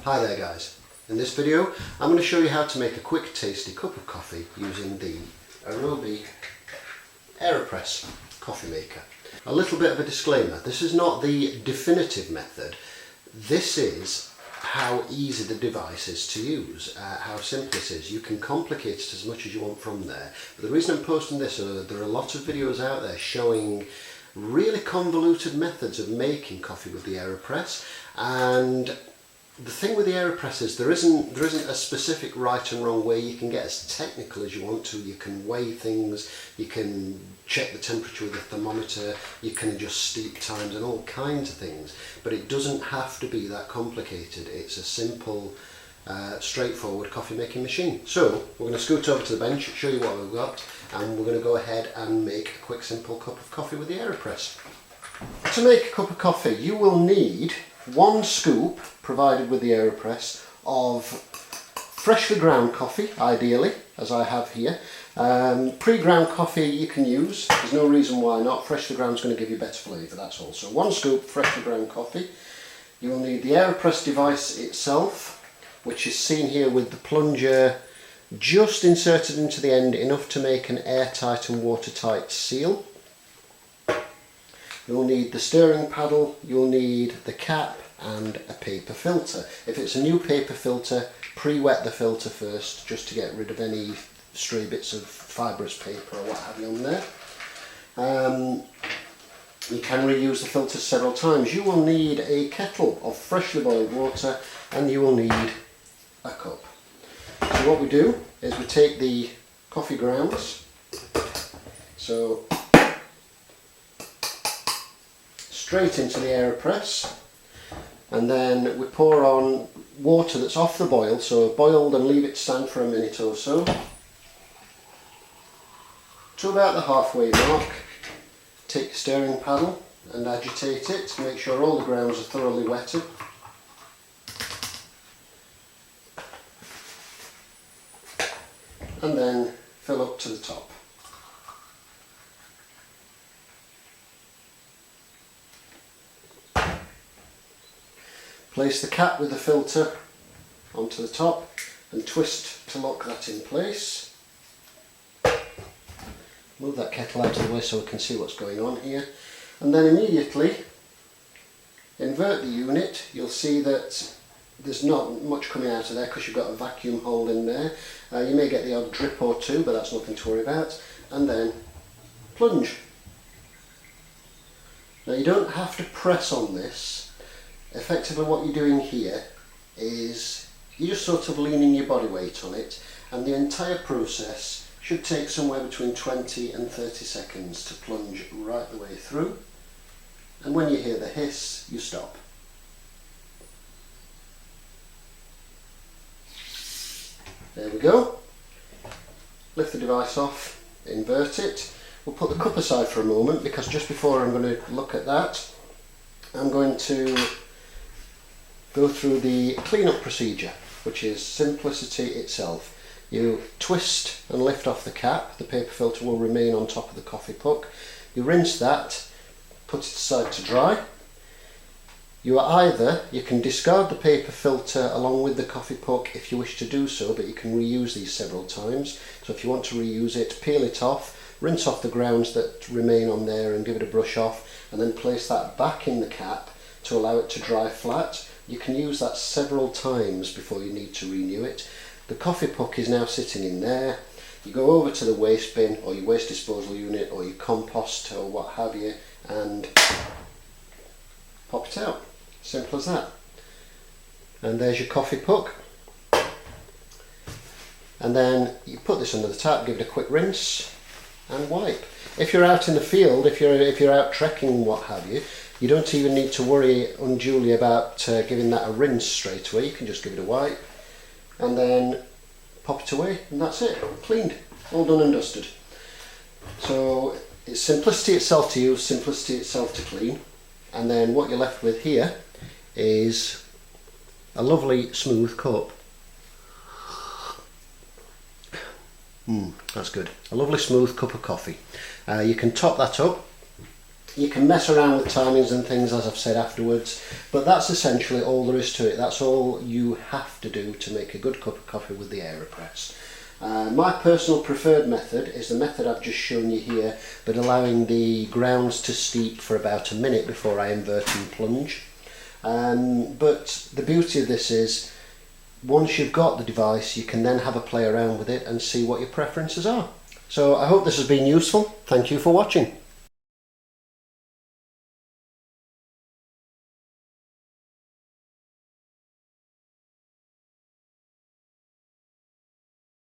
Hi there guys. In this video I'm going to show you how to make a quick tasty cup of coffee using the Aerobie Aeropress coffee maker. A little bit of a disclaimer, this is not the definitive method, this is how easy the device is to use, how simple it is. You can complicate it as much as you want from there. But the reason I'm posting this is there are a lot of videos out there showing really convoluted methods of making coffee with the Aeropress, and the thing with the Aeropress is there isn't a specific right and wrong way. You can get as technical as you want to, you can weigh things, you can check the temperature with a thermometer, you can adjust steep times and all kinds of things, but it doesn't have to be that complicated. It's a simple, straightforward coffee making machine. So we're going to scoot over to the bench, show you what we've got, and we're going to go ahead and make a quick simple cup of coffee with the Aeropress. To make a cup of coffee you will need 1 scoop, provided with the Aeropress, of freshly ground coffee, ideally, as I have here. Pre-ground coffee you can use, there's no reason why not. Freshly ground is going to give you better flavour, that's all. So 1 scoop freshly ground coffee. You will need the Aeropress device itself, which is seen here with the plunger just inserted into the end, enough to make an airtight and watertight seal. You'll need the stirring paddle, you'll need the cap and a paper filter. If it's a new paper filter, pre-wet the filter first just to get rid of any stray bits of fibrous paper or what have you on there. You can reuse the filter several times. You will need a kettle of freshly boiled water and you will need a cup. So what we do is we take the coffee grounds, so straight into the Aeropress, and then we pour on water that's off the boil, so boiled, and leave it stand for a minute or so to about the halfway mark. Take the stirring paddle and agitate it to make sure all the grounds are thoroughly wetted. And then fill up to the top. Place the cap with the filter onto the top and twist to lock that in place. Move that kettle out of the way so we can see what's going on here. And then immediately invert the unit. You'll see that there's not much coming out of there because you've got a vacuum hole in there. You may get the odd drip or two, but that's nothing to worry about. And then plunge. Now you don't have to press on this. Effectively what you're doing here is you're just sort of leaning your body weight on it, and the entire process should take somewhere between 20 and 30 seconds to plunge right the way through. And when you hear the hiss, you stop. There we go. Lift the device off, invert it. We'll put the cup aside for a moment because just before I'm going to look at that, I'm going to go through the clean-up procedure, which is simplicity itself. You twist and lift off the cap, the paper filter will remain on top of the coffee puck. You rinse that, put it aside to dry. You can discard the paper filter along with the coffee puck if you wish to do so, but you can reuse these several times. So if you want to reuse it, peel it off, rinse off the grounds that remain on there and give it a brush off, and then place that back in the cap to allow it to dry flat. You can use that several times before you need to renew it. The coffee puck is now sitting in there. You go over to the waste bin or your waste disposal unit or your compost or what have you and pop it out. Simple as that. And there's your coffee puck. And then you put this under the tap, give it a quick rinse and wipe. If you're out in the field, if you're out trekking, what have you, you don't even need to worry unduly about giving that a rinse straight away. You can just give it a wipe and then pop it away, and that's it, cleaned, all done and dusted. So it's simplicity itself to use, simplicity itself to clean, and then what you're left with here is a lovely smooth cup. That's good. A lovely smooth cup of coffee. You can top that up You can mess around with timings and things, as I've said afterwards, but that's essentially all there is to it. That's all you have to do to make a good cup of coffee with the Aeropress. My personal preferred method is the method I've just shown you here, but allowing the grounds to steep for about a minute before I invert and plunge. But the beauty of this is, once you've got the device, you can then have a play around with it and see what your preferences are. So I hope this has been useful. Thank you for watching.